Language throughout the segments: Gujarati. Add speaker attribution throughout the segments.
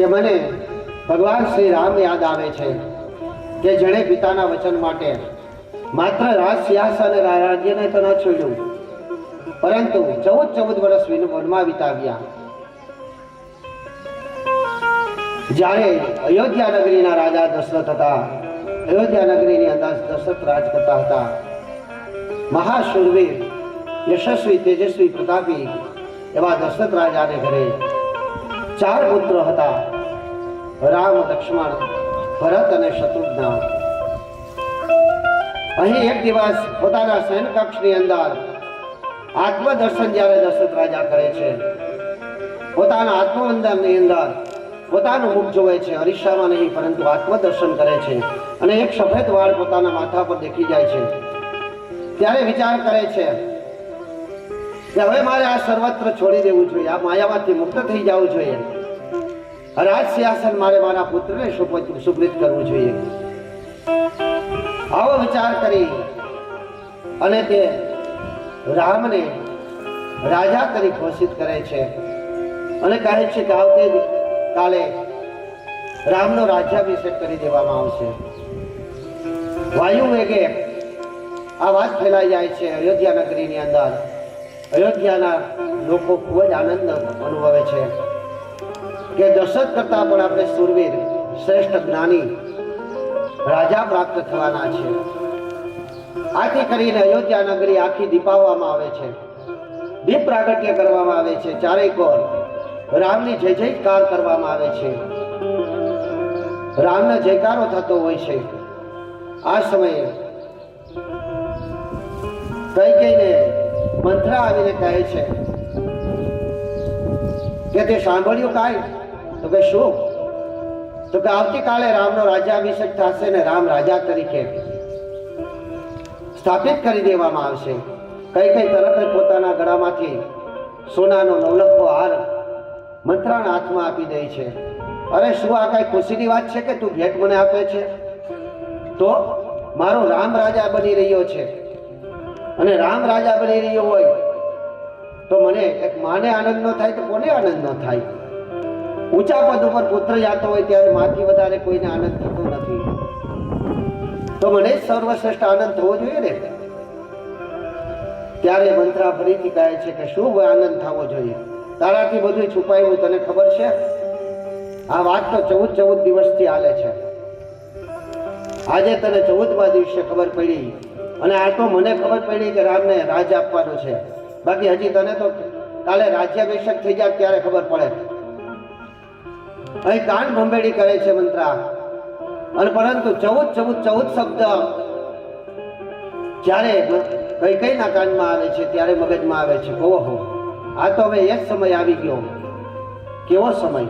Speaker 1: કે મને ભગવાન શ્રી રામ યાદ આવે છે કે જેણે પિતાના વચન માટે માત્ર રાજ સિંહાસન અને રાજ્યને તો ન છોડ્યું, પરંતુ 14 વર્ષ વનમાં વિતાવ્યા. જ્યારે અયોધ્યા નગરીના રાજા દશરથ હતા, અયોધ્યા નગરીની અંદર દશરથ રાજ કરતા હતા. મહાશૂરવીર, યશસ્વી, તેજસ્વી, પ્રતાપી એવા દશરથ રાજાને ઘરે 4 પુત્ર હતા: રામ, લક્ષ્મણ, ભરત અને શત્રુઘ્ન. અહીં એક દિવસ પોતાના શયન કક્ષની અંદર આત્મદર્શન જ્યારે દશરથ રાજા કરે છે, પોતાના આત્મવંદનની અંદર પોતાનું મુખ જોવે છે, અરીસામાં નહીં પરંતુ આત્મદર્શન કરે છે, અને એક સફેદ વાળ પોતાના માથા પર દેખી જાય છે. ત્યારે વિચાર કરે છે કે હવે મારે આ સર્વત્ર છોડી દેવું જોઈએ, આ માયામાંથી મુક્ત થઈ જવું જોઈએ, રાજ સિંહાસન મારે મારા પુત્રને સુપ્રીત કરવું જોઈએ. આવો વિચાર કરી અને તે રામને રાજા તરીકે ઘોષિત કરે છે અને કહે છે કે આવતી કાલે રામનો રાજ્યાભિષેક કરી દેવામાં આવશે. વાયુ વેગે આ વાત ફેલાઈ જાય છે અયોધ્યા નગરીની અંદર. અયોધ્યાના લોકો ખૂબ જ આનંદ અનુભવે છે કે દશરથ કરતા પણ આપણે શૂરવીર, શ્રેષ્ઠ જ્ઞાની રાજા પ્રાપ્ત થવાના છે. આથી કરીને અયોધ્યા નગરી આખી દીપાવવામાં આવે છે, દીપ પ્રાગટ્ય કરવામાં આવે છે, ચારેય કોર રામની જય જયકાર કરવામાં આવે છે, રામનો જયકારો થતો હોય છે. આ સમયે કૈકેયીને મંથરા આવીને કહે છે કે તે સાંભળ્યું કાંઈ? તો કે શું? તો કે આવતીકાલે રામનો રાજ્યાભિષેક થશે ને રામ રાજા તરીકે સ્થાપિત કરી દેવામાં આવશે. કૈકેયી તરત જ પોતાના ગળામાંથી સોનાનો નવલખો હાર મંત્રાના હાથમાં આપી દે છે. અરે શું આ કઈ ખુશીની વાત છે કે તું ભેટ મને આપે છે? તો મારો રામ રાજા બની રહ્યો છે, અને રામ રાજા બની રહ્યો હોય તો મને એક માને આનંદ ન થાય તો કોને આનંદ ન થાય? ઊંચા પદ ઉપર પુત્ર જાતો હોય ત્યારે માથી વધારે કોઈને આનંદ થતો નથી, તો મને જ સર્વશ્રેષ્ઠ આનંદ થવો જોઈએ ને. ત્યારે મંત્રા ફરીથી કહે છે કે શું આનંદ થવો જોઈએ? તારાથી બધું છુપાયું તને ખબર છે? આ વાત તો 14 દિવસથી હાલે છે. આજે તને 14મા દિવસે ખબર પડી, અને આ તો મને ખબર પડી કે રામને રાજ આપવાનો છે. બાકી હજી તને તો કાલે રાજ્યાભિષેક થઈ જાય ત્યારે ખબર પડે. અહીં કાન ભંભેડી કરે છે મંત્રા, અને પરંતુ 14 શબ્દ જ્યારે કૈકેયીના કાનમાં આવે છે ત્યારે મગજમાં આવે છે, ઓહો આ તો હવે એક સમય આવી ગયો. કેવો સમય?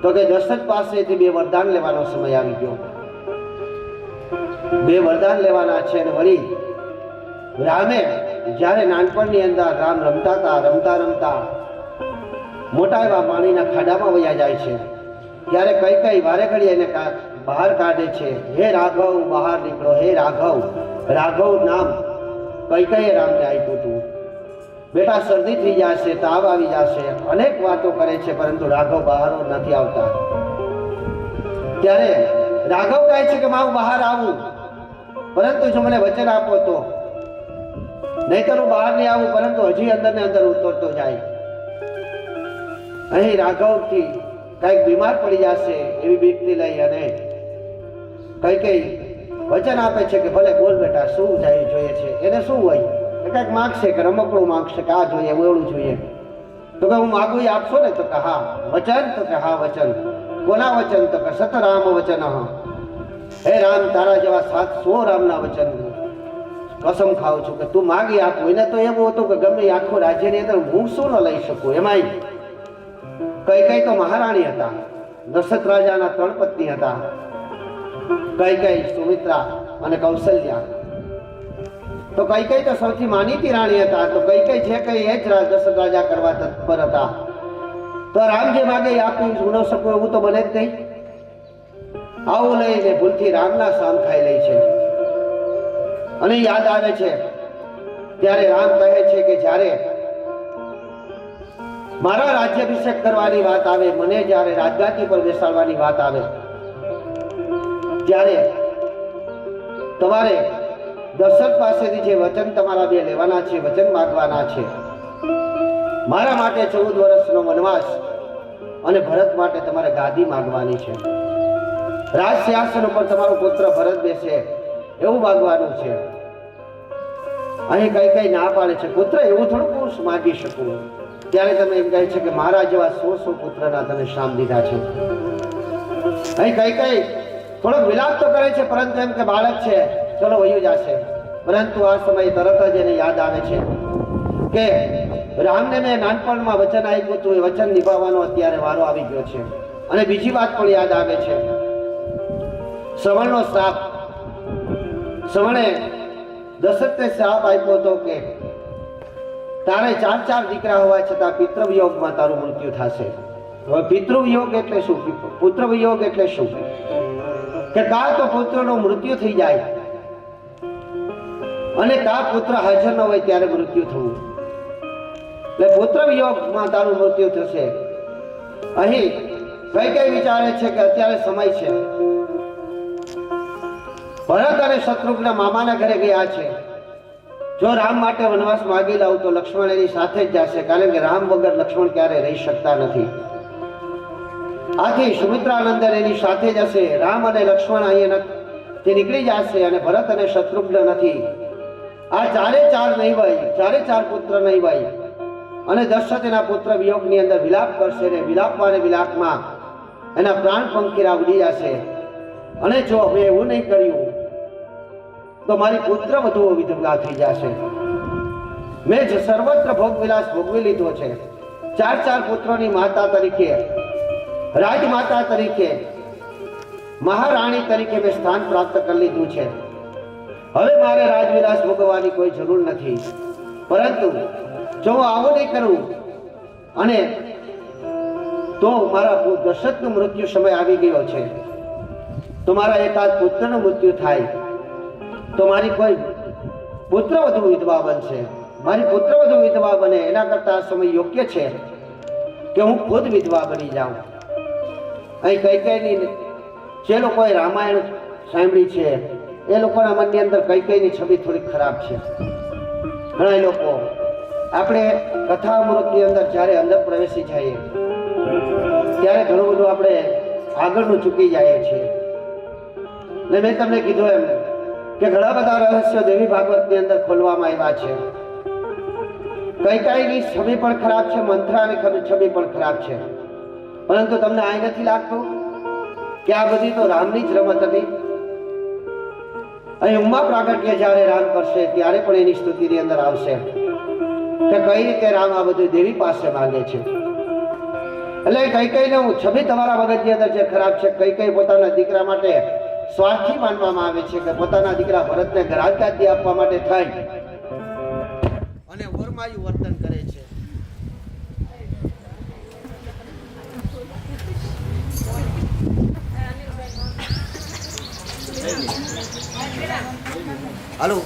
Speaker 1: તો કે દશરથ પાસેથી 2 વરદાન લેવાનો સમય આવી ગયો. 2 વરદાન લેવાના છે. અને વળી રામે જ્યારે નાનપણની અંદર રામ રમતા રમતા મોટા એવા પાણીના ખાડામાં વયા જાય છે, ત્યારે કૈકેયી વારે ઘડી એને બહાર કાઢે છે. હે રાઘવ, બહાર નીકળો, હે રાઘવ. રાઘવ નામ કૈકેયીએ રામને આપ્યું હતું. બેટા શરદી થઈ જશે, તાવ આવી જશે, અનેક વાતો કરે છે, પરંતુ રાઘવ બહાર નથી આવતા. ત્યારે રાઘવ કહે છે કે હું બહાર આવું, પરંતુ જો મને વચન આપો તો, નહીતર હું બહાર નહીં આવું, પરંતુ હજી અંદર ને અંદર ઉતરતો જાય. અહીં રાઘવથી કઈક બીમાર પડી જશે એવી બીકથી લઈ અને કૈકેયી વચન આપે છે કે ભલે બોલ બેટા, શું જોઈએ છે? એને શું હોય? કઈક માગશે કે રમકડું માગશે કે આ જોઈએ, ઓળું જોઈએ. તો કે હું માગું એ આપશો ને? તો કે હા. વચન? તો કે હા વચન. કોના વચન? તો કે સતરામ વચન. હે રામ, તારા જેવા 700 રામના વચન કસમ ખાઉં છું કે તું માગી આપું. એને તો એવું હતું કે ગમે આખું રાજ્યની અંદર હું શું ન લઈ શકું. એમાંય કૈકેયી તો મહારાણી હતા, દશરથ રાજાના 3 પત્ની હતા, કૈકેયી, સુમિત્રા અને કૌશલ્યા. તો કૈકેયી તો સૌથી માનીતી રાણી હતા. તો કૈકેયી જે કઈ એ જ દશરથ રાજા કરવા તત્પર હતા. તો રામ જે માગે એ આપી ન શકું એવું તો બને જ નહીં. આવું લઈને ભૂલથી રામના સામ ખાઈ લે છે. અને યાદ આવે છે ત્યારે રામ કહે છે કે જ્યારે મારા રાજ્યાભિષેક કરવાની વાત આવે, મને જ્યારે રાજગાદી પર બેસાડવાની વાત આવે, ત્યારે તમારે દશરથ પાસેથી જે વચન તમારા બે લેવાના છે, વચન માંગવાના છે. મારા માટે 14 વર્ષનો વનવાસ અને ભરત માટે તમારે ગાદી માંગવાની છે. રાજ સિંહાસન ઉપર તમારો પુત્ર ભરત બેસે એવું માંગવાનું છે. અહીં કઈ કઈ ના પાડે છે, પુત્ર એવું થોડું હું માગી શકું. ત્યારે તમે એમ કહે છે કે મારા જેવા 100 પુત્રના તમે શ્રામ દીધા છે. અહીં કઈ કઈ થોડોક વિલાપ તો કરે છે, પરંતુ એમ કે બાળક છે, ચલો વયું જશે. પરંતુ આ સમયે તરત જ એને યાદ આવે છે કે રામને મેં નાનપણમાં વચન આપ્યું હતું, એ વચન નિભાવવાનો અત્યારે વારો આવી ગયો છે. અને બીજી વાત પણ યાદ આવે છે, શ્રવણનો શ્રાપ. શ્રવણે દશરથને શ્રાપ આપ્યો હતો કે તારે 4 દીકરા હોવા છતાં પિતૃવિયોગમાં તારું મૃત્યુ થશે. હવે પિતૃવિયોગ એટલે શું, પુત્રવિયોગ એટલે શું? કે કાં તો પુત્રનું મૃત્યુ થઈ જાય અને કાં પુત્ર હાજર ન હોય ત્યારે મૃત્યુ થવું. એટલે પુત્રવિયોગમાં તારું મૃત્યુ થશે. અહીં કઈ કઈ વિચારે છે કે અત્યારે સમય છે. ભરત અને શત્રુઘ્ન મામાના ઘરે ગયા છે. જો રામ માટે વનવાસ માગી લાવું તો લક્ષ્મણ એની સાથે જ જશે, કારણ કે રામ વગર લક્ષ્મણ ક્યારે રહી શકતા નથી. આથી સુમિત્રાનંદન એની સાથે જશે. રામ અને લક્ષ્મણ અહીંયાથી નીકળી જશે અને ભરત અને શત્રુઘ્ન નથી. આ 4 નહીં હોય, 4 પુત્ર નહીં હોય. અને દશરથ એના પુત્ર વિયોગની અંદર વિલાપ કરશે ને વિલાપમાં ને વિલાપમાં એના પ્રાણ પંખીરા ઉડી જશે. અને જો હવે એવું નહીં કર્યું તો મારી પુત્ર વધુઓ વિધવા થઈ જશે. મેં જ સર્વત્ર ભોગવિલાસ ભોગવી લીધો છે. 4 પુત્રોની માતા તરીકે, રાજમાતા તરીકે, મહારાણી તરીકે મેં સ્થાન પ્રાપ્ત કરી લીધું છે. હવે મારે રાજવિલાસ ભોગવવાની કોઈ જરૂર નથી. પરંતુ જો હું આવું નહીં કરું અને તો મારા દશરથનું મૃત્યુ સમય આવી ગયો છે, તો મારા એકાદ પુત્રનું મૃત્યુ થાય તો મારી કોઈ પુત્રવધુ વિધવા બનશે. મારી પુત્રવધુ વિધવા બને એના કરતા આ સમય યોગ્ય છે કે હું ખુદ વિધવા બની જાઉં. અહીં કઈ કઈની જે લોકોએ રામાયણ સાંભળી છે એ લોકોના મનની અંદર કઈ કઈની છબી થોડી ખરાબ છે. ઘણા લોકો આપણે કથા અમૃતની અંદર જ્યારે અંદર પ્રવેશી જઈએ ત્યારે ઘણું બધું આપણે આગળનું ચૂકી જઈએ છીએ. ને મેં તમને કીધું એમ કે ઘણા બધા રહસ્યો દેવી ભાગવતની અંદર ખોલવામાં આવ્યા છે. કઈ કઈની છબી પણ ખરાબ છે, મંત્રાની છબી પણ ખરાબ છે. પરંતુ તમને આ નથી લાગતું કે આ બધી તો રામની જ રમત હતી? અહીં ઉમા પ્રાગટ્ય જ્યારે રામ કરશે ત્યારે પણ એની સ્તુતિની અંદર આવશે કે કઈ રીતે રામ આ બધું દેવી પાસે માંગે છે. એટલે કઈ કઈને છબી તમારા મગજની અંદર જે ખરાબ છે, કઈ કઈ પોતાના દીકરા માટે સ્વાર્થી માનવામાં આવે છે કે પોતાના દીકરા ભરતને રાજગાદી આપવા માટે થઈ અને ઓરમાયું વર્તન કરે છે. હાલો.